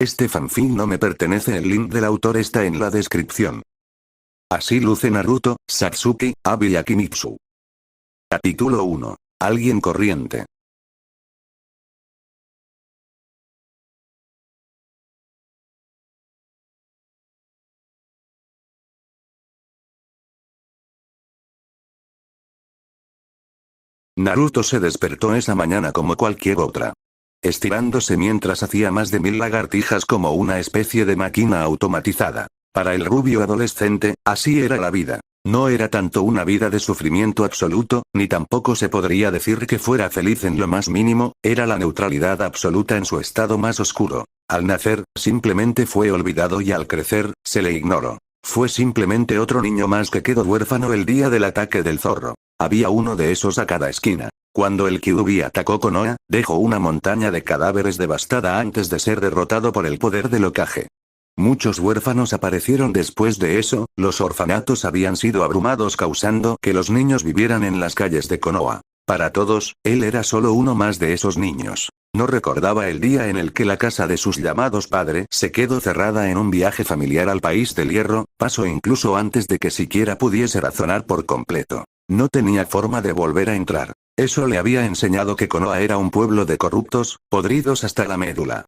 Este fanfic no me pertenece, el link del autor está en la descripción. Así luce Naruto, Satsuki, Abi y Akimitsu. Capítulo 1. Alguien corriente. Naruto se despertó esa mañana como cualquier otra, estirándose mientras hacía más de 1000 lagartijas como una especie de máquina automatizada. Para el rubio adolescente, así era la vida. No era tanto una vida de sufrimiento absoluto, ni tampoco se podría decir que fuera feliz en lo más mínimo, era la neutralidad absoluta en su estado más oscuro. Al nacer, simplemente fue olvidado y al crecer, se le ignoró. Fue simplemente otro niño más que quedó huérfano el día del ataque del zorro. Había uno de esos a cada esquina. Cuando el Kyuubi atacó Konoha, dejó una montaña de cadáveres devastada antes de ser derrotado por el poder del Hokage. Muchos huérfanos aparecieron después de eso, los orfanatos habían sido abrumados causando que los niños vivieran en las calles de Konoha. Para todos, él era solo uno más de esos niños. No recordaba el día en el que la casa de sus llamados padres se quedó cerrada en un viaje familiar al país del hierro, pasó incluso antes de que siquiera pudiese razonar por completo. No tenía forma de volver a entrar. Eso le había enseñado que Konoha era un pueblo de corruptos, podridos hasta la médula.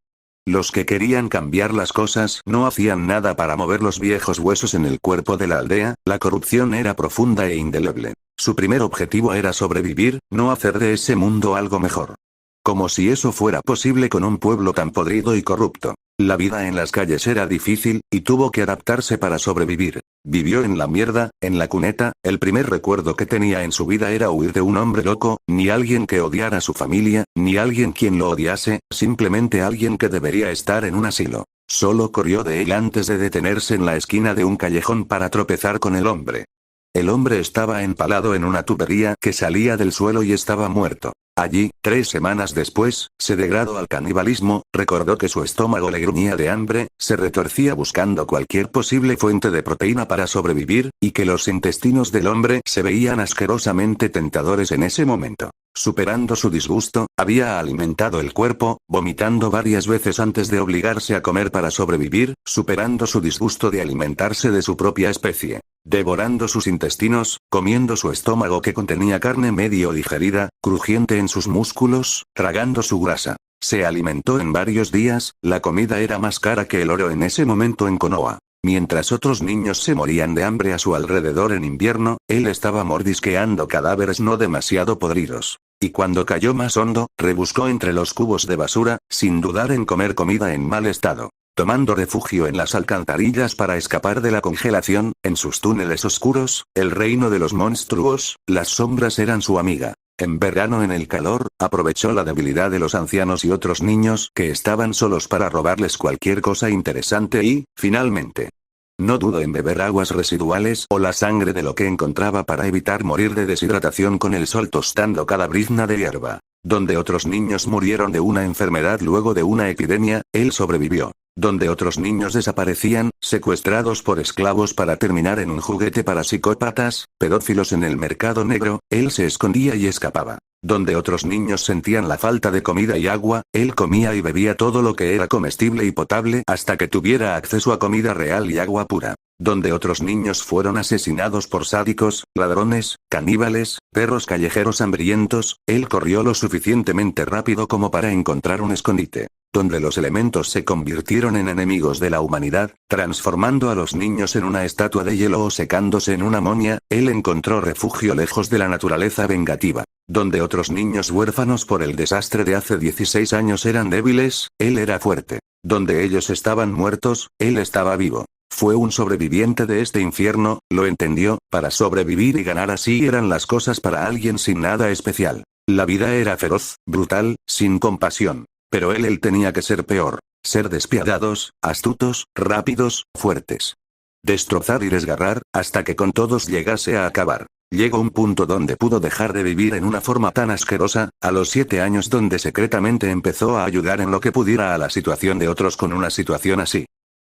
Los que querían cambiar las cosas no hacían nada para mover los viejos huesos en el cuerpo de la aldea, la corrupción era profunda e indeleble. Su primer objetivo era sobrevivir, no hacer de ese mundo algo mejor. Como si eso fuera posible con un pueblo tan podrido y corrupto. La vida en las calles era difícil, y tuvo que adaptarse para sobrevivir. Vivió en la mierda, en la cuneta, el primer recuerdo que tenía en su vida era huir de un hombre loco, ni alguien que odiara a su familia, ni alguien quien lo odiase, simplemente alguien que debería estar en un asilo. Solo corrió de él antes de detenerse en la esquina de un callejón para tropezar con el hombre. El hombre estaba empalado en una tubería que salía del suelo y estaba muerto. Allí, 3 semanas después, se degradó al canibalismo, recordó que su estómago le gruñía de hambre, se retorcía buscando cualquier posible fuente de proteína para sobrevivir, y que los intestinos del hombre se veían asquerosamente tentadores en ese momento. Superando su disgusto, había alimentado el cuerpo, vomitando varias veces antes de obligarse a comer para sobrevivir, superando su disgusto de alimentarse de su propia especie. Devorando sus intestinos, comiendo su estómago que contenía carne medio digerida, crujiente en sus músculos, tragando su grasa. Se alimentó en varios días, la comida era más cara que el oro en ese momento en Konoha. Mientras otros niños se morían de hambre a su alrededor en invierno, él estaba mordisqueando cadáveres no demasiado podridos. Y cuando cayó más hondo, rebuscó entre los cubos de basura, sin dudar en comer comida en mal estado. Tomando refugio en las alcantarillas para escapar de la congelación, en sus túneles oscuros, el reino de los monstruos, las sombras eran su amiga. En verano en el calor, aprovechó la debilidad de los ancianos y otros niños que estaban solos para robarles cualquier cosa interesante y, finalmente, no dudó en beber aguas residuales o la sangre de lo que encontraba para evitar morir de deshidratación con el sol tostando cada brizna de hierba. Donde otros niños murieron de una enfermedad luego de una epidemia, él sobrevivió. Donde otros niños desaparecían, secuestrados por esclavos para terminar en un juguete para psicópatas, pedófilos en el mercado negro, él se escondía y escapaba. Donde otros niños sentían la falta de comida y agua, él comía y bebía todo lo que era comestible y potable hasta que tuviera acceso a comida real y agua pura. Donde otros niños fueron asesinados por sádicos, ladrones, caníbales, perros callejeros hambrientos, él corrió lo suficientemente rápido como para encontrar un escondite. Donde los elementos se convirtieron en enemigos de la humanidad, transformando a los niños en una estatua de hielo o secándose en una momia, él encontró refugio lejos de la naturaleza vengativa. Donde otros niños huérfanos por el desastre de hace 16 años eran débiles, él era fuerte. Donde ellos estaban muertos, él estaba vivo. Fue un sobreviviente de este infierno, lo entendió, para sobrevivir y ganar así eran las cosas para alguien sin nada especial. La vida era feroz, brutal, sin compasión. Pero él tenía que ser peor. Ser despiadados, astutos, rápidos, fuertes. Destrozar y desgarrar, hasta que con todos llegase a acabar. Llegó un punto donde pudo dejar de vivir en una forma tan asquerosa, a los 7 años donde secretamente empezó a ayudar en lo que pudiera a la situación de otros con una situación así.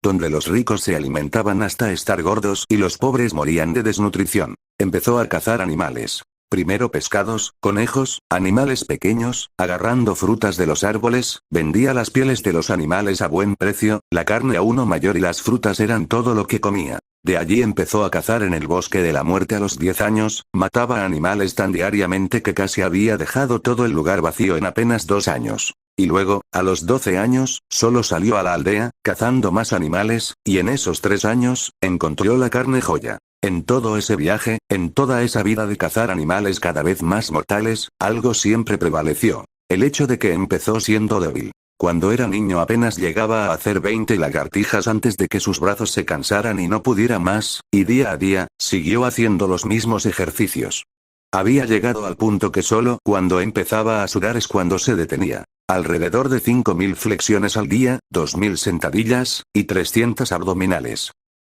Donde los ricos se alimentaban hasta estar gordos y los pobres morían de desnutrición. Empezó a cazar animales. Primero pescados, conejos, animales pequeños, agarrando frutas de los árboles, vendía las pieles de los animales a buen precio, la carne a uno mayor y las frutas eran todo lo que comía. De allí empezó a cazar en el bosque de la muerte a los 10 años, mataba animales tan diariamente que casi había dejado todo el lugar vacío en apenas 2 años. Y luego, a los 12 años, solo salió a la aldea, cazando más animales, y en esos 3 años, encontró la carne joya. En todo ese viaje, en toda esa vida de cazar animales cada vez más mortales, algo siempre prevaleció. El hecho de que empezó siendo débil. Cuando era niño apenas llegaba a hacer 20 lagartijas antes de que sus brazos se cansaran y no pudiera más, y día a día, siguió haciendo los mismos ejercicios. Había llegado al punto que solo cuando empezaba a sudar es cuando se detenía. Alrededor de 5.000 flexiones al día, 2.000 sentadillas, y 300 abdominales.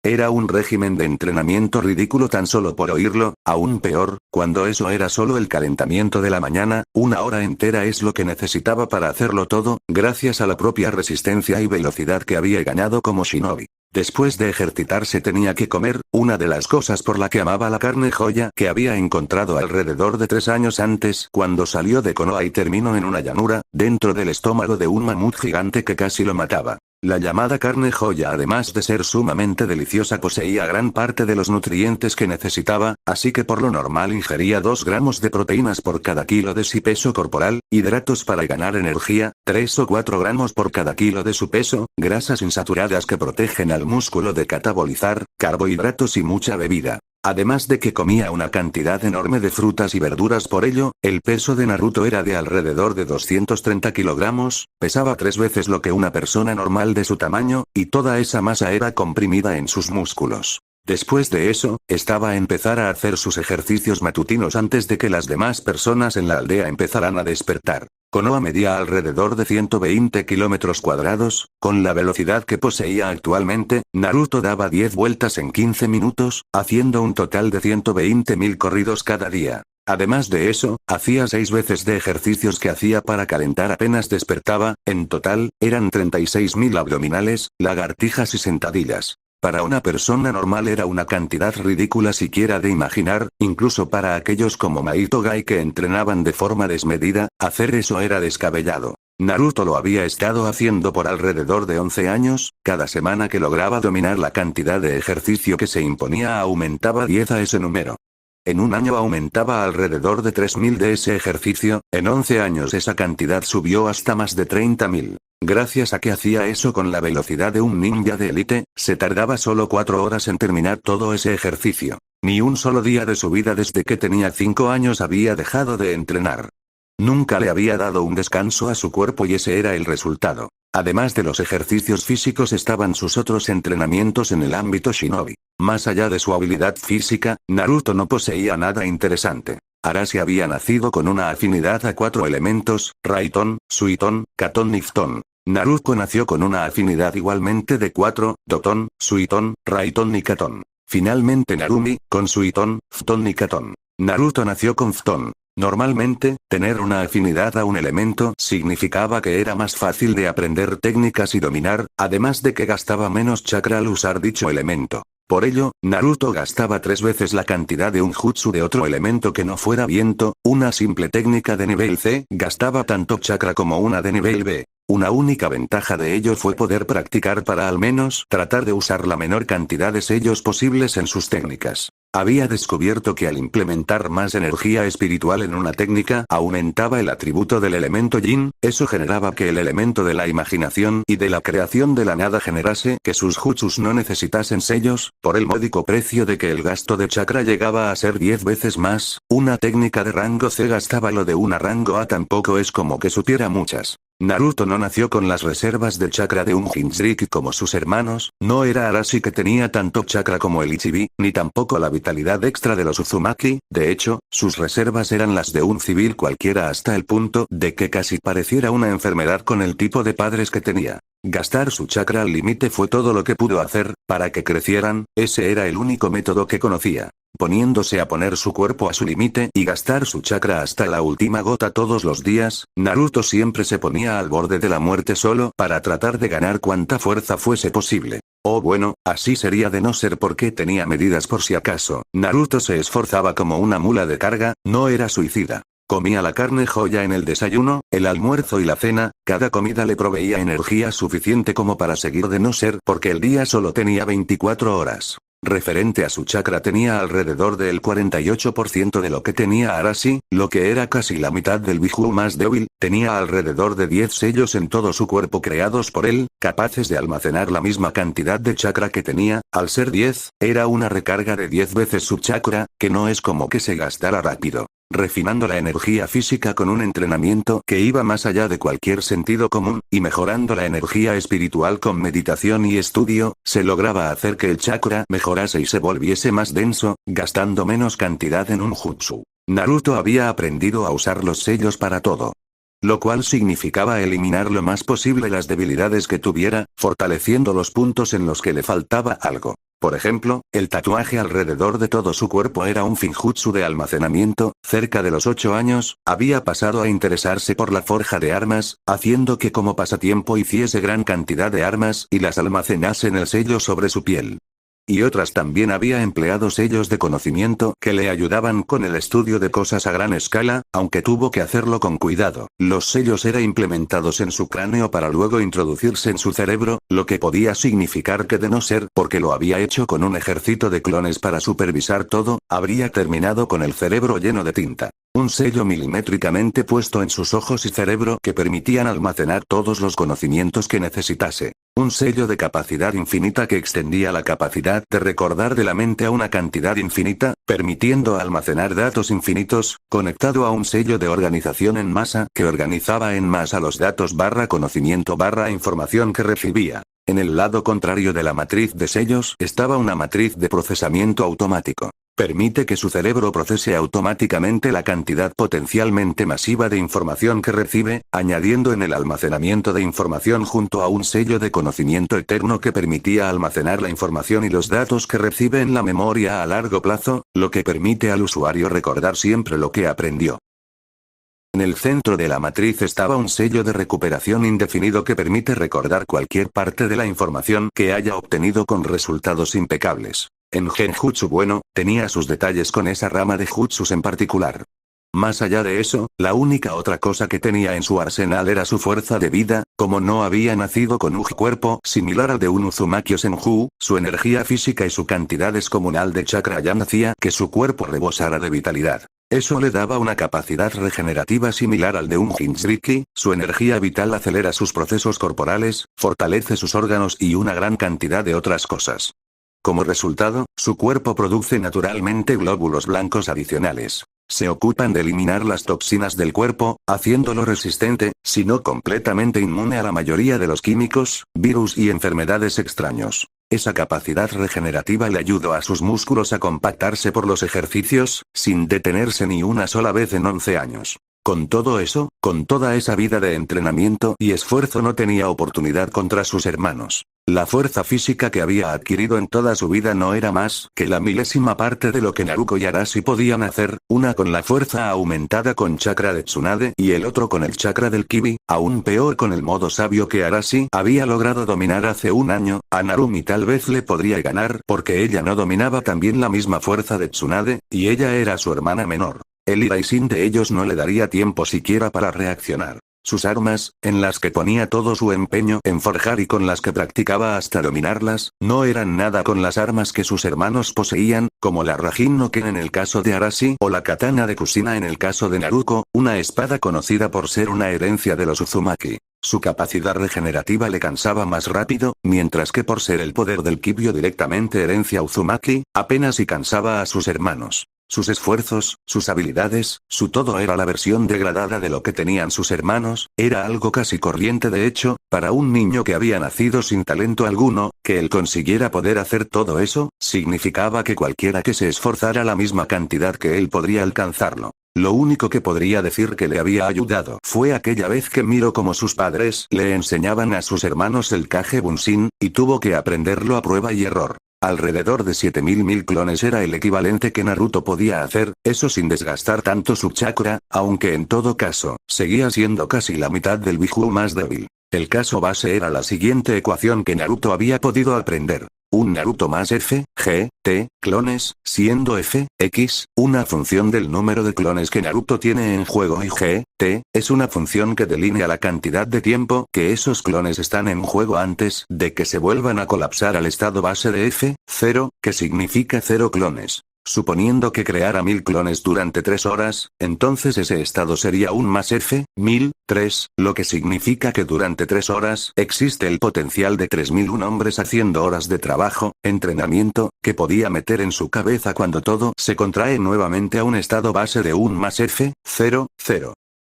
Era un régimen de entrenamiento ridículo tan solo por oírlo, aún peor, cuando eso era solo el calentamiento de la mañana, 1 hora entera es lo que necesitaba para hacerlo todo, gracias a la propia resistencia y velocidad que había ganado como shinobi. Después de ejercitarse tenía que comer, una de las cosas por la que amaba la carne joya que había encontrado alrededor de 3 años antes cuando salió de Konoha y terminó en una llanura, dentro del estómago de un mamut gigante que casi lo mataba. La llamada carne joya además de ser sumamente deliciosa poseía gran parte de los nutrientes que necesitaba, así que por lo normal ingería 2 gramos de proteínas por cada kilo de su peso corporal, hidratos para ganar energía, 3 o 4 gramos por cada kilo de su peso, grasas insaturadas que protegen al músculo de catabolizar, carbohidratos y mucha bebida. Además de que comía una cantidad enorme de frutas y verduras, por ello, el peso de Naruto era de alrededor de 230 kilogramos, pesaba 3 veces lo que una persona normal de su tamaño, y toda esa masa era comprimida en sus músculos. Después de eso, estaba a empezar a hacer sus ejercicios matutinos antes de que las demás personas en la aldea empezaran a despertar. Konoha medía alrededor de 120 kilómetros cuadrados, con la velocidad que poseía actualmente, Naruto daba 10 vueltas en 15 minutos, haciendo un total de 120.000 corridos cada día. Además de eso, hacía 6 veces de ejercicios que hacía para calentar apenas despertaba, en total, eran 36.000 abdominales, lagartijas y sentadillas. Para una persona normal era una cantidad ridícula siquiera de imaginar, incluso para aquellos como Maito Gai que entrenaban de forma desmedida, hacer eso era descabellado. Naruto lo había estado haciendo por alrededor de 11 años, cada semana que lograba dominar la cantidad de ejercicio que se imponía aumentaba 10 a ese número. En un año aumentaba alrededor de 3.000 de ese ejercicio, en 11 años esa cantidad subió hasta más de 30.000. Gracias a que hacía eso con la velocidad de un ninja de élite, se tardaba solo 4 horas en terminar todo ese ejercicio. Ni un solo día de su vida desde que tenía 5 años había dejado de entrenar. Nunca le había dado un descanso a su cuerpo y ese era el resultado. Además de los ejercicios físicos estaban sus otros entrenamientos en el ámbito shinobi. Más allá de su habilidad física, Naruto no poseía nada interesante. Arashi había nacido con una afinidad a 4 elementos, Raiton, Suiton, Katon y Pton. Naruto nació con una afinidad igualmente de 4, Doton, Suiton, Raiton y Katon. Finalmente Narumi, con Suiton, Pton y Katon. Naruto nació con Pton. Normalmente, tener una afinidad a un elemento significaba que era más fácil de aprender técnicas y dominar, además de que gastaba menos chakra al usar dicho elemento. Por ello, Naruto gastaba 3 veces la cantidad de un jutsu de otro elemento que no fuera viento, una simple técnica de nivel C gastaba tanto chakra como una de nivel B. Una única ventaja de ello fue poder practicar para al menos tratar de usar la menor cantidad de sellos posibles en sus técnicas. Había descubierto que al implementar más energía espiritual en una técnica aumentaba el atributo del elemento yin, eso generaba que el elemento de la imaginación y de la creación de la nada generase que sus jutsus no necesitasen sellos, por el módico precio de que el gasto de chakra llegaba a ser 10 veces más, una técnica de rango C gastaba lo de una rango A, tampoco es como que supiera muchas. Naruto no nació con las reservas de chakra de un Jinchuriki como sus hermanos, no era Arashi que tenía tanto chakra como el Ichibi, ni tampoco la vitalidad extra de los Uzumaki, de hecho, sus reservas eran las de un civil cualquiera hasta el punto de que casi pareciera una enfermedad con el tipo de padres que tenía. Gastar su chakra al límite fue todo lo que pudo hacer, para que crecieran, ese era el único método que conocía. Poniéndose a poner su cuerpo a su límite y gastar su chakra hasta la última gota todos los días, Naruto siempre se ponía al borde de la muerte solo para tratar de ganar cuanta fuerza fuese posible. Oh bueno, así sería de no ser porque tenía medidas por si acaso. Naruto se esforzaba como una mula de carga, no era suicida. Comía la carne joya en el desayuno, el almuerzo y la cena, cada comida le proveía energía suficiente como para seguir de no ser porque el día solo tenía 24 horas. Referente a su chakra tenía alrededor del 48% de lo que tenía Arashi, lo que era casi la mitad del Biju más débil, tenía alrededor de 10 sellos en todo su cuerpo creados por él, capaces de almacenar la misma cantidad de chakra que tenía, al ser 10, era una recarga de 10 veces su chakra, que no es como que se gastara rápido. Refinando la energía física con un entrenamiento que iba más allá de cualquier sentido común, y mejorando la energía espiritual con meditación y estudio, se lograba hacer que el chakra mejorase y se volviese más denso, gastando menos cantidad en un jutsu. Naruto había aprendido a usar los sellos para todo. Lo cual significaba eliminar lo más posible las debilidades que tuviera, fortaleciendo los puntos en los que le faltaba algo. Por ejemplo, el tatuaje alrededor de todo su cuerpo era un finjutsu de almacenamiento. Cerca de los 8 años, había pasado a interesarse por la forja de armas, haciendo que como pasatiempo hiciese gran cantidad de armas y las almacenase en el sello sobre su piel. Y otras también había empleado sellos de conocimiento que le ayudaban con el estudio de cosas a gran escala, aunque tuvo que hacerlo con cuidado. Los sellos eran implementados en su cráneo para luego introducirse en su cerebro, lo que podía significar que de no ser porque lo había hecho con un ejército de clones para supervisar todo, habría terminado con el cerebro lleno de tinta. Un sello milimétricamente puesto en sus ojos y cerebro que permitían almacenar todos los conocimientos que necesitase. Un sello de capacidad infinita que extendía la capacidad de recordar de la mente a una cantidad infinita, permitiendo almacenar datos infinitos, conectado a un sello de organización en masa que organizaba en masa los datos / conocimiento / información que recibía. En el lado contrario de la matriz de sellos estaba una matriz de procesamiento automático. Permite que su cerebro procese automáticamente la cantidad potencialmente masiva de información que recibe, añadiendo en el almacenamiento de información junto a un sello de conocimiento eterno que permitía almacenar la información y los datos que recibe en la memoria a largo plazo, lo que permite al usuario recordar siempre lo que aprendió. En el centro de la matriz estaba un sello de recuperación indefinido que permite recordar cualquier parte de la información que haya obtenido con resultados impecables. En Genjutsu bueno, tenía sus detalles con esa rama de jutsus en particular. Más allá de eso, la única otra cosa que tenía en su arsenal era su fuerza de vida, como no había nacido con un cuerpo similar al de un Uzumaki o Senju, su energía física y su cantidad descomunal de chakra ya hacía que su cuerpo rebosara de vitalidad. Eso le daba una capacidad regenerativa similar al de un Jinchuriki, su energía vital acelera sus procesos corporales, fortalece sus órganos y una gran cantidad de otras cosas. Como resultado, su cuerpo produce naturalmente glóbulos blancos adicionales. Se ocupan de eliminar las toxinas del cuerpo, haciéndolo resistente, si no completamente inmune a la mayoría de los químicos, virus y enfermedades extraños. Esa capacidad regenerativa le ayudó a sus músculos a compactarse por los ejercicios, sin detenerse ni una sola vez en 11 años. Con todo eso, con toda esa vida de entrenamiento y esfuerzo no tenía oportunidad contra sus hermanos. La fuerza física que había adquirido en toda su vida no era más que la milésima parte de lo que Naruto y Arashi podían hacer, una con la fuerza aumentada con chakra de Tsunade y el otro con el chakra del Kibi, aún peor con el modo sabio que Arashi había logrado dominar hace un año. A Narumi tal vez le podría ganar porque ella no dominaba también la misma fuerza de Tsunade, y ella era su hermana menor. El Iraishin de ellos no le daría tiempo siquiera para reaccionar. Sus armas, en las que ponía todo su empeño en forjar y con las que practicaba hasta dominarlas, no eran nada con las armas que sus hermanos poseían, como la Rajin no Ken en el caso de Arashi o la katana de Kushina en el caso de Naruto, una espada conocida por ser una herencia de los Uzumaki. Su capacidad regenerativa le cansaba más rápido, mientras que por ser el poder del Kibyo directamente herencia Uzumaki, apenas y cansaba a sus hermanos. Sus esfuerzos, sus habilidades, su todo era la versión degradada de lo que tenían sus hermanos, era algo casi corriente de hecho, para un niño que había nacido sin talento alguno, que él consiguiera poder hacer todo eso, significaba que cualquiera que se esforzara la misma cantidad que él podría alcanzarlo. Lo único que podría decir que le había ayudado fue aquella vez que miró como sus padres le enseñaban a sus hermanos el Kage Bunshin, y tuvo que aprenderlo a prueba y error. Alrededor de 7000 clones era el equivalente que Naruto podía hacer, eso sin desgastar tanto su chakra, aunque en todo caso, seguía siendo casi la mitad del Biju más débil. El caso base era la siguiente ecuación que Naruto había podido aprender. Un Naruto más f, g, t, clones, siendo f, x, una función del número de clones que Naruto tiene en juego y g, t, es una función que delinea la cantidad de tiempo que esos clones están en juego antes de que se vuelvan a colapsar al estado base de f, 0, que significa 0 clones. Suponiendo que creara 1000 clones durante 3 horas, entonces ese estado sería un más f, 1000, 3, lo que significa que durante 3 horas existe el potencial de 3001 hombres haciendo horas de trabajo, entrenamiento, que podía meter en su cabeza cuando todo se contrae nuevamente a un estado base de un más f, 0, 0.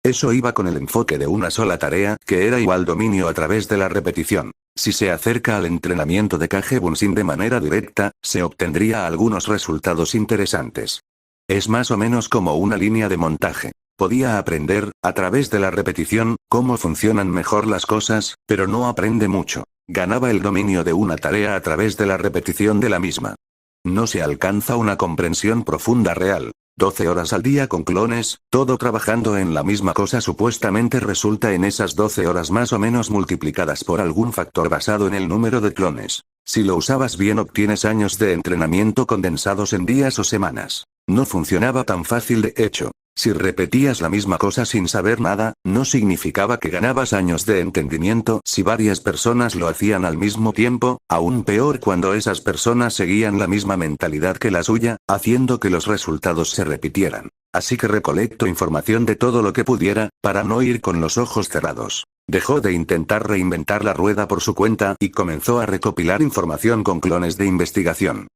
Eso iba con el enfoque de una sola tarea, que era igual dominio a través de la repetición. Si se acerca al entrenamiento de Kage Bunshin de manera directa, se obtendría algunos resultados interesantes. Es más o menos como una línea de montaje. Podía aprender, a través de la repetición, cómo funcionan mejor las cosas, pero no aprende mucho. Ganaba el dominio de una tarea a través de la repetición de la misma. No se alcanza una comprensión profunda real. 12 horas al día con clones, todo trabajando en la misma cosa supuestamente resulta en esas 12 horas más o menos multiplicadas por algún factor basado en el número de clones. Si lo usabas bien obtienes años de entrenamiento condensados en días o semanas. No funcionaba tan fácil de hecho. Si repetías la misma cosa sin saber nada, no significaba que ganabas años de entendimiento si varias personas lo hacían al mismo tiempo, aún peor cuando esas personas seguían la misma mentalidad que la suya, haciendo que los resultados se repitieran. Así que recolectó información de todo lo que pudiera, para no ir con los ojos cerrados. Dejó de intentar reinventar la rueda por su cuenta y comenzó a recopilar información con clones de investigación.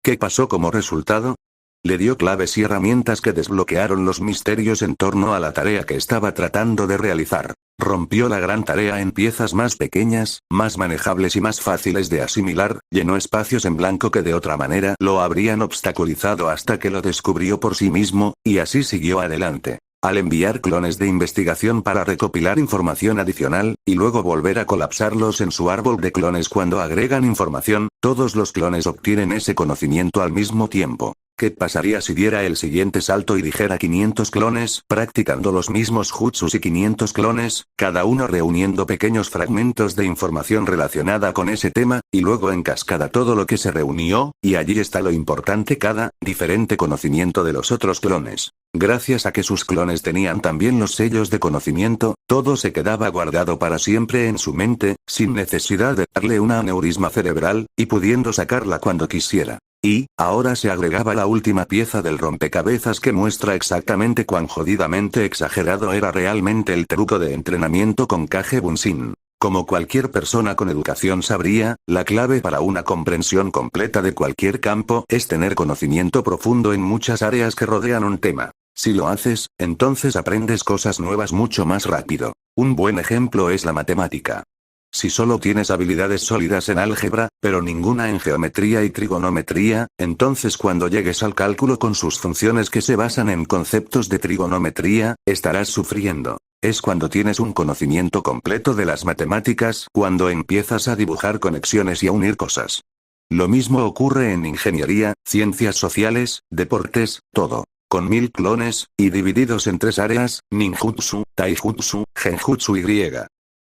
¿Qué pasó como resultado? Le dio claves y herramientas que desbloquearon los misterios en torno a la tarea que estaba tratando de realizar. Rompió la gran tarea en piezas más pequeñas, más manejables y más fáciles de asimilar, llenó espacios en blanco que de otra manera lo habrían obstaculizado hasta que lo descubrió por sí mismo, y así siguió adelante. Al enviar clones de investigación para recopilar información adicional, y luego volver a colapsarlos en su árbol de clones cuando agregan información, todos los clones obtienen ese conocimiento al mismo tiempo. ¿Qué pasaría si diera el siguiente salto y dijera 500 clones, practicando los mismos jutsus y 500 clones, cada uno reuniendo pequeños fragmentos de información relacionada con ese tema, y luego en cascada todo lo que se reunió, y allí está lo importante cada, diferente conocimiento de los otros clones. Gracias a que sus clones tenían también los sellos de conocimiento, todo se quedaba guardado para siempre en su mente, sin necesidad de darle una aneurisma cerebral, y pudiendo sacarla cuando quisiera. Y, ahora se agregaba la última pieza del rompecabezas que muestra exactamente cuán jodidamente exagerado era realmente el truco de entrenamiento con Kage Bunshin. Como cualquier persona con educación sabría, la clave para una comprensión completa de cualquier campo es tener conocimiento profundo en muchas áreas que rodean un tema. Si lo haces, entonces aprendes cosas nuevas mucho más rápido. Un buen ejemplo es la matemática. Si solo tienes habilidades sólidas en álgebra, pero ninguna en geometría y trigonometría, entonces cuando llegues al cálculo con sus funciones que se basan en conceptos de trigonometría, estarás sufriendo. Es cuando tienes un conocimiento completo de las matemáticas, cuando empiezas a dibujar conexiones y a unir cosas. Lo mismo ocurre en ingeniería, ciencias sociales, deportes, todo. Con 1000 clones, y divididos en 3 áreas, ninjutsu, taijutsu, genjutsu y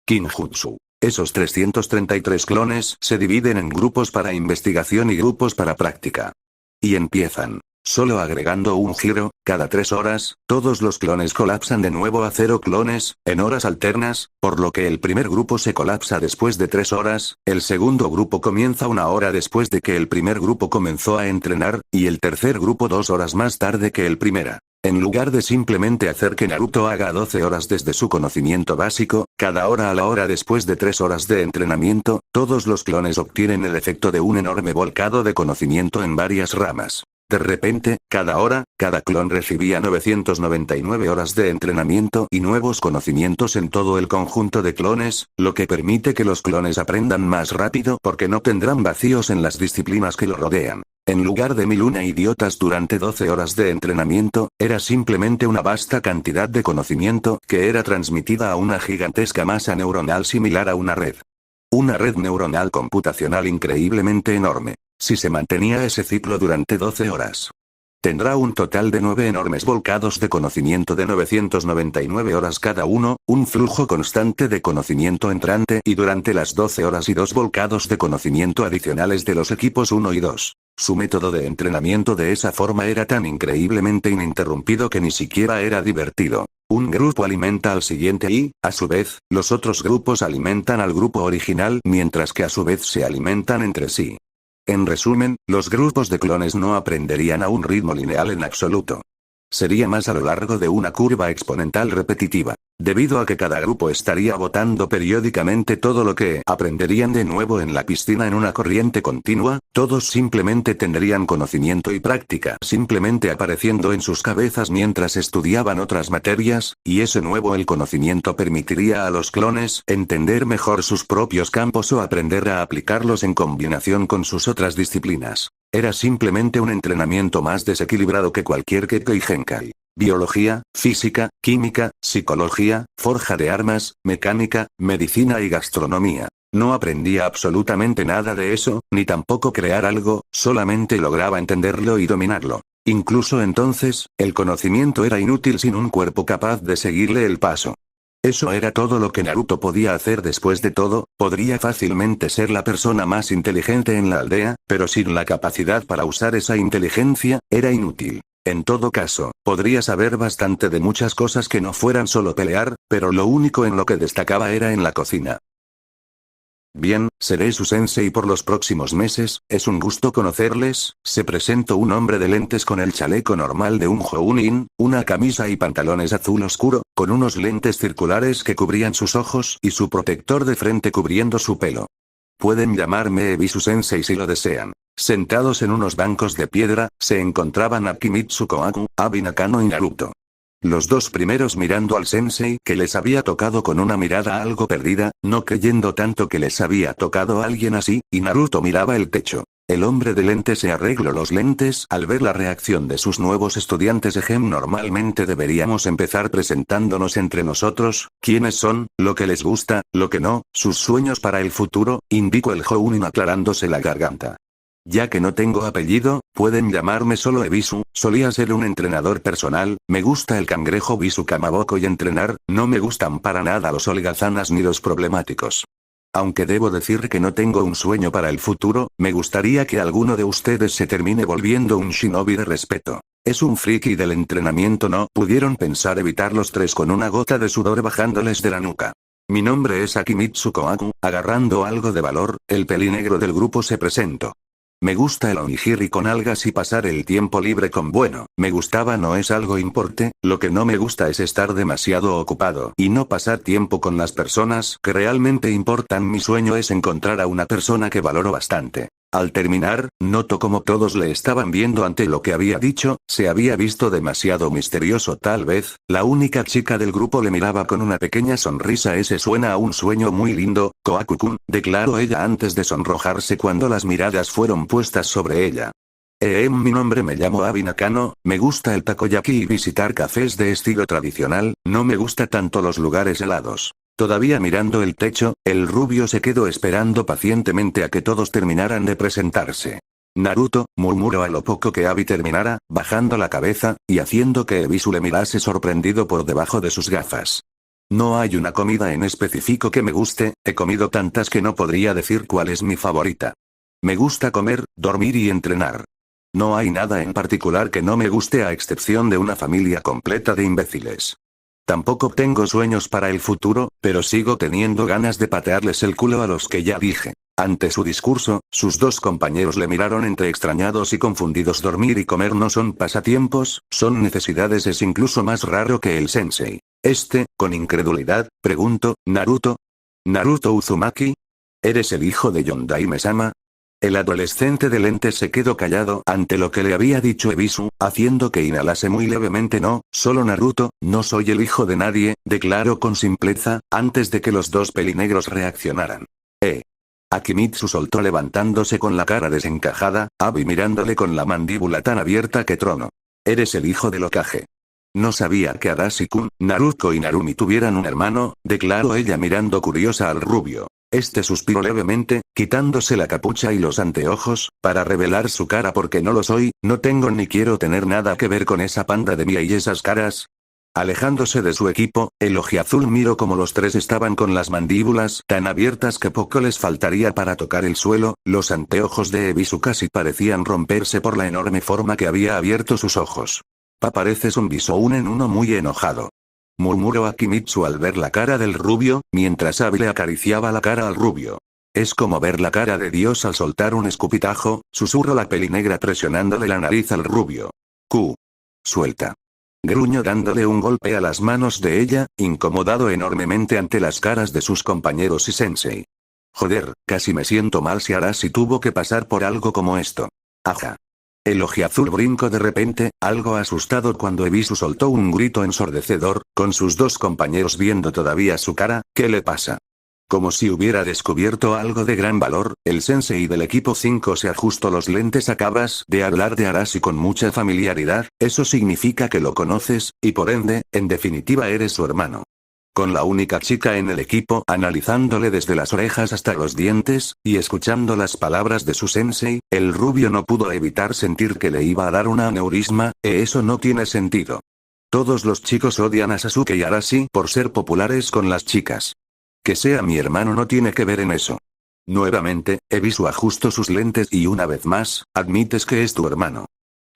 kinjutsu. Esos 333 clones se dividen en grupos para investigación y grupos para práctica. Y empiezan. Solo agregando un giro, cada 3 horas, todos los clones colapsan de nuevo a 0 clones, en horas alternas, por lo que el primer grupo se colapsa después de 3 horas, el segundo grupo comienza 1 hora después de que el primer grupo comenzó a entrenar, y el tercer grupo 2 horas más tarde que el primera. En lugar de simplemente hacer que Naruto haga 12 horas desde su conocimiento básico, cada hora a la hora después de 3 horas de entrenamiento, todos los clones obtienen el efecto de un enorme volcado de conocimiento en varias ramas. De repente, cada hora, cada clon recibía 999 horas de entrenamiento y nuevos conocimientos en todo el conjunto de clones, lo que permite que los clones aprendan más rápido porque no tendrán vacíos en las disciplinas que lo rodean. En lugar de 1001 idiotas durante 12 horas de entrenamiento, era simplemente una vasta cantidad de conocimiento que era transmitida a una gigantesca masa neuronal similar a una red. Una red neuronal computacional increíblemente enorme. Si se mantenía ese ciclo durante 12 horas. Tendrá un total de 9 enormes volcados de conocimiento de 999 horas cada uno, un flujo constante de conocimiento entrante y durante las 12 horas y 2 volcados de conocimiento adicionales de los equipos 1 y 2. Su método de entrenamiento de esa forma era tan increíblemente ininterrumpido que ni siquiera era divertido. Un grupo alimenta al siguiente y, a su vez, los otros grupos alimentan al grupo original mientras que a su vez se alimentan entre sí. En resumen, los grupos de clones no aprenderían a un ritmo lineal en absoluto. Sería más a lo largo de una curva exponencial repetitiva. Debido a que cada grupo estaría botando periódicamente todo lo que aprenderían de nuevo en la piscina en una corriente continua, todos simplemente tendrían conocimiento y práctica simplemente apareciendo en sus cabezas mientras estudiaban otras materias, y ese nuevo el conocimiento permitiría a los clones entender mejor sus propios campos o aprender a aplicarlos en combinación con sus otras disciplinas. Era simplemente un entrenamiento más desequilibrado que cualquier Kekkei Genkai. Biología, física, química, psicología, forja de armas, mecánica, medicina y gastronomía. No aprendía absolutamente nada de eso, ni tampoco crear algo, solamente lograba entenderlo y dominarlo. Incluso entonces, el conocimiento era inútil sin un cuerpo capaz de seguirle el paso. Eso era todo lo que Naruto podía hacer después de todo, podría fácilmente ser la persona más inteligente en la aldea, pero sin la capacidad para usar esa inteligencia, era inútil. En todo caso, podría saber bastante de muchas cosas que no fueran solo pelear, pero lo único en lo que destacaba era en la cocina. Bien, seré su sensei por los próximos meses, es un gusto conocerles, se presentó un hombre de lentes con el chaleco normal de un Jounin, una camisa y pantalones azul oscuro, con unos lentes circulares que cubrían sus ojos y su protector de frente cubriendo su pelo. Pueden llamarme Ebisu Sensei si lo desean. Sentados en unos bancos de piedra, se encontraban Akimitsu Kohaku, Abi Nakano y Naruto. Los dos primeros mirando al sensei que les había tocado con una mirada algo perdida, no creyendo tanto que les había tocado alguien así, y Naruto miraba el techo. El hombre de lentes se arregló los lentes al ver la reacción de sus nuevos estudiantes de GEM. Normalmente deberíamos empezar presentándonos entre nosotros, quiénes son, lo que les gusta, lo que no, sus sueños para el futuro, indicó el Jounin aclarándose la garganta. Ya que no tengo apellido, pueden llamarme solo Ebisu, solía ser un entrenador personal, me gusta el cangrejo Bisu Kamaboko y entrenar, no me gustan para nada los holgazanas ni los problemáticos. Aunque debo decir que no tengo un sueño para el futuro, me gustaría que alguno de ustedes se termine volviendo un shinobi de respeto. Es un friki del entrenamiento, no pudieron pensar evitar los tres con una gota de sudor bajándoles de la nuca. Mi nombre es Akimitsu Kohaku, agarrando algo de valor, el pelinegro del grupo se presentó. Me gusta el onigiri con algas y pasar el tiempo libre con bueno, me gustaba no es algo importe, lo que no me gusta es estar demasiado ocupado y no pasar tiempo con las personas que realmente importan. Mi sueño es encontrar a una persona que valoro bastante. Al terminar, notó como todos le estaban viendo ante lo que había dicho, se había visto demasiado misterioso tal vez, la única chica del grupo le miraba con una pequeña sonrisa. Ese suena a un sueño muy lindo, Kohaku-kun, declaró ella antes de sonrojarse cuando las miradas fueron puestas sobre ella. Mi nombre me llamo Abi Nakano, me gusta el takoyaki y visitar cafés de estilo tradicional, no me gusta tanto los lugares helados. Todavía mirando el techo, el rubio se quedó esperando pacientemente a que todos terminaran de presentarse. Naruto, murmuró a lo poco que Abi terminara, bajando la cabeza, y haciendo que Ebisu le mirase sorprendido por debajo de sus gafas. No hay una comida en específico que me guste, he comido tantas que no podría decir cuál es mi favorita. Me gusta comer, dormir y entrenar. No hay nada en particular que no me guste a excepción de una familia completa de imbéciles. Tampoco tengo sueños para el futuro, pero sigo teniendo ganas de patearles el culo a los que ya dije. Ante su discurso, sus dos compañeros le miraron entre extrañados y confundidos. Dormir y comer no son pasatiempos, son necesidades. Es incluso más raro que el sensei. Con incredulidad, preguntó, ¿Naruto? ¿Naruto Uzumaki? ¿Eres el hijo de Yondaime-sama? El adolescente de lentes se quedó callado ante lo que le había dicho Ebisu, haciendo que inhalase muy levemente. No, solo Naruto, no soy el hijo de nadie, declaró con simpleza, antes de que los dos pelinegros reaccionaran. Akimitsu soltó levantándose con la cara desencajada, Abi mirándole con la mandíbula tan abierta que tronó. Eres el hijo del Hokage. No sabía que Adachi-kun, Naruto y Narumi tuvieran un hermano, declaró ella mirando curiosa al rubio. Este suspiró levemente, quitándose la capucha y los anteojos, para revelar su cara porque no lo soy, no tengo ni quiero tener nada que ver con esa panda de mía y esas caras. Alejándose de su equipo, el ojiazul miró como los tres estaban con las mandíbulas tan abiertas que poco les faltaría para tocar el suelo, los anteojos de Ebisu casi parecían romperse por la enorme forma que había abierto sus ojos. Pareces un Bisoun en uno muy enojado. Murmuró Akimitsu al ver la cara del rubio, mientras Abi le acariciaba la cara al rubio. Es como ver la cara de Dios al soltar un escupitajo, susurró la pelinegra presionándole la nariz al rubio. Suelta. Gruñó dándole un golpe a las manos de ella, incomodado enormemente ante las caras de sus compañeros y sensei. Joder, casi me siento mal si Arashi tuvo que pasar por algo como esto. Aja. El ojiazul brincó de repente, algo asustado cuando Ebisu soltó un grito ensordecedor, con sus dos compañeros viendo todavía su cara. ¿Qué le pasa? Como si hubiera descubierto algo de gran valor, el sensei del equipo 5 se ajustó los lentes. Acabas de hablar de Arashi con mucha familiaridad, eso significa que lo conoces, y por ende, en definitiva eres su hermano. Con la única chica en el equipo analizándole desde las orejas hasta los dientes, y escuchando las palabras de su sensei, el rubio no pudo evitar sentir que le iba a dar un aneurisma, eso no tiene sentido. Todos los chicos odian a Sasuke y Arashi por ser populares con las chicas. Que sea mi hermano no tiene que ver en eso. Nuevamente, Ebisu ajustó sus lentes y una vez más, admites que es tu hermano.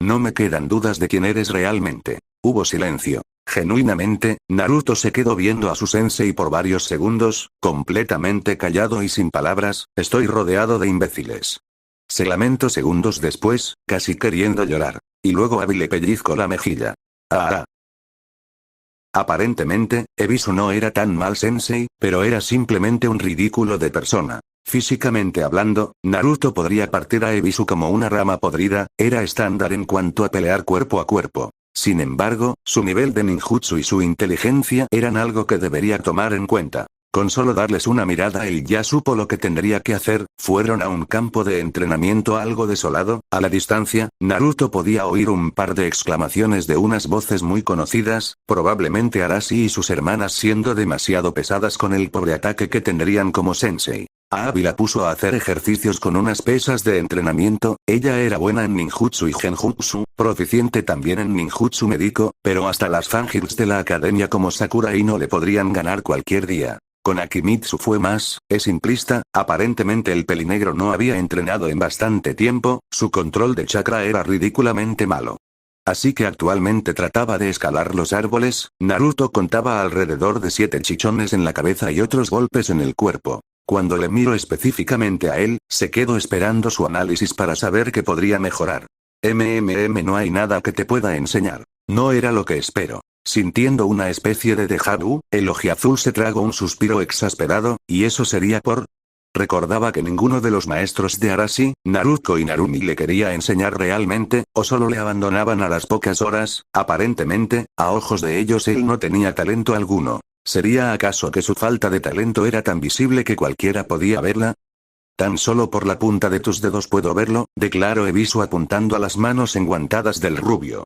No me quedan dudas de quién eres realmente. Hubo silencio. Genuinamente, Naruto se quedó viendo a su sensei por varios segundos, completamente callado y sin palabras. Estoy rodeado de imbéciles. Se lamentó segundos después, casi queriendo llorar. Y luego Abi le pellizcó la mejilla. Ah. Aparentemente, Ebisu no era tan mal sensei, pero era simplemente un ridículo de persona. Físicamente hablando, Naruto podría partir a Ebisu como una rama podrida, era estándar en cuanto a pelear cuerpo a cuerpo. Sin embargo, su nivel de ninjutsu y su inteligencia eran algo que debería tomar en cuenta. Con solo darles una mirada él ya supo lo que tendría que hacer. Fueron a un campo de entrenamiento algo desolado. A la distancia, Naruto podía oír un par de exclamaciones de unas voces muy conocidas, probablemente Arashi y sus hermanas siendo demasiado pesadas con el pobre ataque que tendrían como sensei. A Abi la puso a hacer ejercicios con unas pesas de entrenamiento. Ella era buena en ninjutsu y genjutsu, proficiente también en ninjutsu médico, pero hasta las fangirls de la academia como Sakura no le podrían ganar cualquier día. Con Akimitsu fue más, es simplista, aparentemente el pelinegro no había entrenado en bastante tiempo, su control de chakra era ridículamente malo. Así que actualmente trataba de escalar los árboles. Naruto contaba alrededor de 7 chichones en la cabeza y otros golpes en el cuerpo. Cuando le miro específicamente a él, se quedó esperando su análisis para saber qué podría mejorar. No hay nada que te pueda enseñar. No era lo que espero. Sintiendo una especie de déjà vu, el ojiazul se tragó un suspiro exasperado, y eso sería por... Recordaba que ninguno de los maestros de Arashi, Naruto y Narumi le quería enseñar realmente, o solo le abandonaban a las pocas horas. Aparentemente, a ojos de ellos él no tenía talento alguno. ¿Sería acaso que su falta de talento era tan visible que cualquiera podía verla? Tan solo por la punta de tus dedos puedo verlo, declaró Ebisu apuntando a las manos enguantadas del rubio.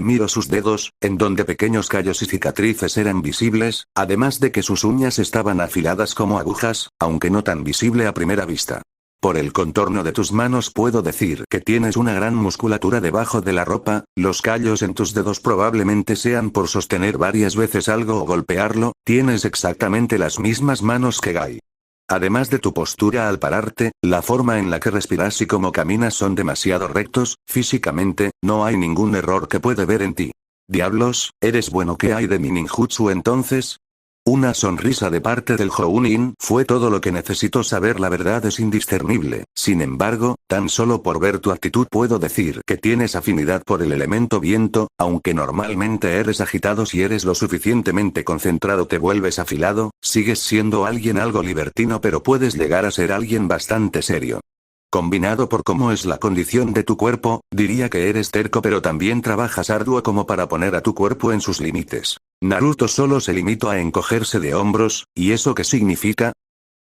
Miró sus dedos, en donde pequeños callos y cicatrices eran visibles, además de que sus uñas estaban afiladas como agujas, aunque no tan visible a primera vista. Por el contorno de tus manos puedo decir que tienes una gran musculatura debajo de la ropa. Los callos en tus dedos probablemente sean por sostener varias veces algo o golpearlo. Tienes exactamente las mismas manos que Gai. Además de tu postura al pararte, la forma en la que respiras y cómo caminas son demasiado rectos. Físicamente, no hay ningún error que puede ver en ti. Diablos, ¿eres bueno? ¿Qué hay de mi ninjutsu entonces? Una sonrisa de parte del Jounin fue todo lo que necesitó saber. La verdad es indiscernible. Sin embargo, tan solo por ver tu actitud puedo decir que tienes afinidad por el elemento viento, aunque normalmente eres agitado. Si eres lo suficientemente concentrado te vuelves afilado. Sigues siendo alguien algo libertino, pero puedes llegar a ser alguien bastante serio. Combinado por cómo es la condición de tu cuerpo, diría que eres terco, pero también trabajas arduo como para poner a tu cuerpo en sus límites. Naruto solo se limitó a encogerse de hombros. ¿Y eso qué significa?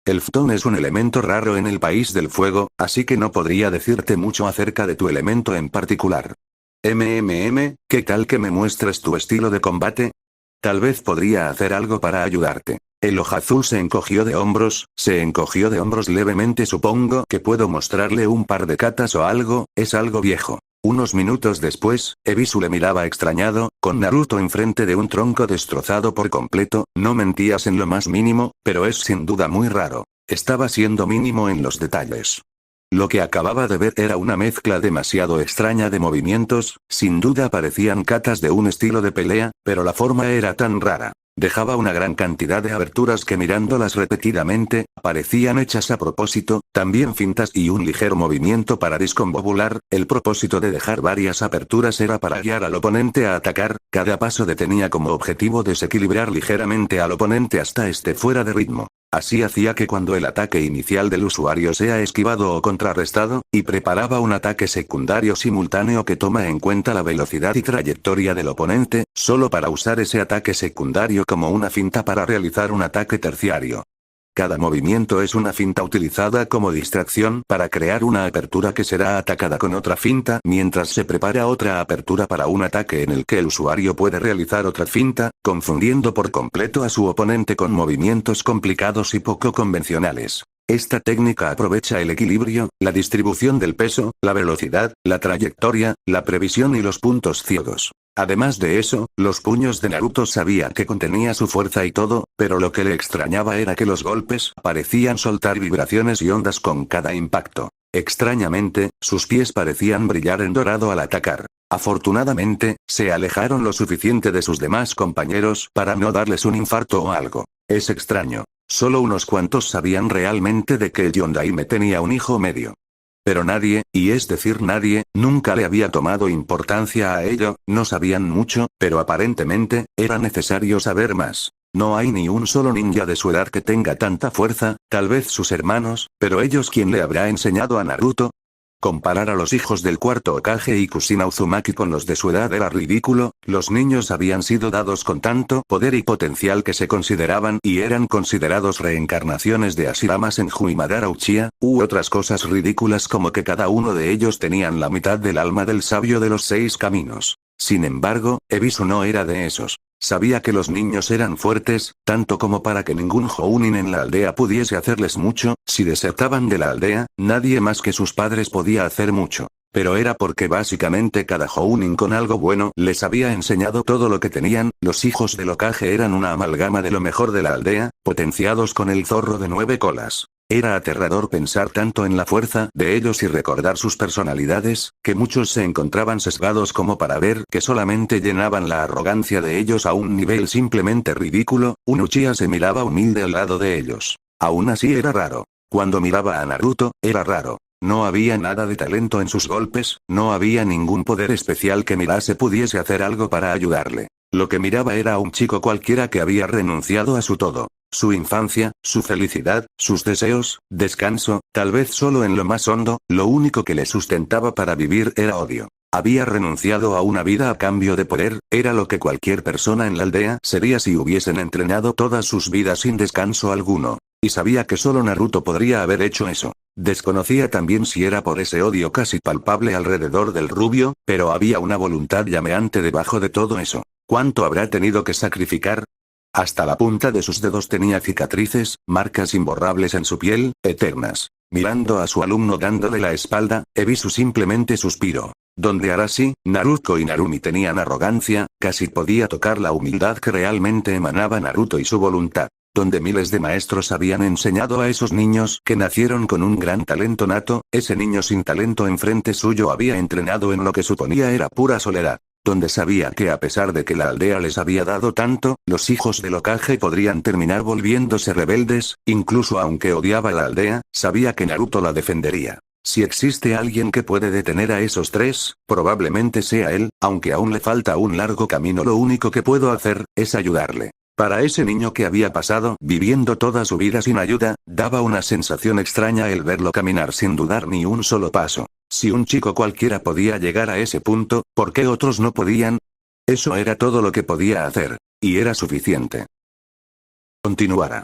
El Futon es un elemento raro en el país del fuego, así que no podría decirte mucho acerca de tu elemento en particular. ¿Qué tal que me muestres tu estilo de combate? Tal vez podría hacer algo para ayudarte. El ojo azul se encogió de hombros levemente. Supongo que puedo mostrarle un par de katas o algo, es algo viejo. Unos minutos después, Ebisu le miraba extrañado, con Naruto enfrente de un tronco destrozado por completo. No mentías en lo más mínimo, pero es sin duda muy raro. Estaba siendo mínimo en los detalles. Lo que acababa de ver era una mezcla demasiado extraña de movimientos, sin duda parecían katas de un estilo de pelea, pero la forma era tan rara. Dejaba una gran cantidad de aberturas que mirándolas repetidamente, parecían hechas a propósito, también fintas y un ligero movimiento para desconvobular. El propósito de dejar varias aperturas era para guiar al oponente a atacar, cada paso tenía como objetivo desequilibrar ligeramente al oponente hasta esté fuera de ritmo. Así hacía que cuando el ataque inicial del usuario sea esquivado o contrarrestado, y preparaba un ataque secundario simultáneo que toma en cuenta la velocidad y trayectoria del oponente, solo para usar ese ataque secundario como una finta para realizar un ataque terciario. Cada movimiento es una finta utilizada como distracción para crear una apertura que será atacada con otra finta mientras se prepara otra apertura para un ataque en el que el usuario puede realizar otra finta, confundiendo por completo a su oponente con movimientos complicados y poco convencionales. Esta técnica aprovecha el equilibrio, la distribución del peso, la velocidad, la trayectoria, la previsión y los puntos ciegos. Además de eso, los puños de Naruto sabía que contenía su fuerza y todo, pero lo que le extrañaba era que los golpes parecían soltar vibraciones y ondas con cada impacto. Extrañamente, sus pies parecían brillar en dorado al atacar. Afortunadamente, se alejaron lo suficiente de sus demás compañeros para no darles un infarto o algo. Es extraño. Solo unos cuantos sabían realmente de que el Yondaime tenía un hijo medio. Pero nadie, y es decir nadie, nunca le había tomado importancia a ello. No sabían mucho, pero aparentemente, era necesario saber más. No hay ni un solo ninja de su edad que tenga tanta fuerza, tal vez sus hermanos, pero ellos ¿quién le habrá enseñado a Naruto? Comparar a los hijos del cuarto Hokage y Kushina Uzumaki con los de su edad era ridículo. Los niños habían sido dados con tanto poder y potencial que se consideraban y eran considerados reencarnaciones de Hashiramas en Madara Uchiha, u otras cosas ridículas como que cada uno de ellos tenían la mitad del alma del sabio de los 6 caminos. Sin embargo, Ebisu no era de esos. Sabía que los niños eran fuertes, tanto como para que ningún Jounin en la aldea pudiese hacerles mucho. Si desertaban de la aldea, nadie más que sus padres podía hacer mucho. Pero era porque básicamente cada Jounin con algo bueno les había enseñado todo lo que tenían. Los hijos del Hokage eran una amalgama de lo mejor de la aldea, potenciados con el zorro de 9 colas. Era aterrador pensar tanto en la fuerza de ellos y recordar sus personalidades, que muchos se encontraban sesgados como para ver que solamente llenaban la arrogancia de ellos a un nivel simplemente ridículo. Un Uchiha se miraba humilde al lado de ellos. Aún así era raro. Cuando miraba a Naruto, era raro. No había nada de talento en sus golpes, no había ningún poder especial que mirase pudiese hacer algo para ayudarle. Lo que miraba era a un chico cualquiera que había renunciado a su todo. Su infancia, su felicidad, sus deseos, descanso, tal vez solo en lo más hondo, lo único que le sustentaba para vivir era odio. Había renunciado a una vida a cambio de poder, era lo que cualquier persona en la aldea sería si hubiesen entrenado todas sus vidas sin descanso alguno. Y sabía que solo Naruto podría haber hecho eso. Desconocía también si era por ese odio casi palpable alrededor del rubio, pero había una voluntad llameante debajo de todo eso. ¿Cuánto habrá tenido que sacrificar? Hasta la punta de sus dedos tenía cicatrices, marcas imborrables en su piel, eternas. Mirando a su alumno dándole la espalda, Ebisu simplemente suspiró. Donde Arashi, Naruto y Narumi tenían arrogancia, casi podía tocar la humildad que realmente emanaba Naruto y su voluntad. Donde miles de maestros habían enseñado a esos niños que nacieron con un gran talento nato, ese niño sin talento enfrente suyo había entrenado en lo que suponía era pura soledad. Donde sabía que a pesar de que la aldea les había dado tanto, los hijos del Hokage podrían terminar volviéndose rebeldes, incluso aunque odiaba la aldea, sabía que Naruto la defendería. Si existe alguien que puede detener a esos tres, probablemente sea él, aunque aún le falta un largo camino. Lo único que puedo hacer, es ayudarle. Para ese niño que había pasado viviendo toda su vida sin ayuda, daba una sensación extraña el verlo caminar sin dudar ni un solo paso. Si un chico cualquiera podía llegar a ese punto, ¿por qué otros no podían? Eso era todo lo que podía hacer. Y era suficiente. Continuará.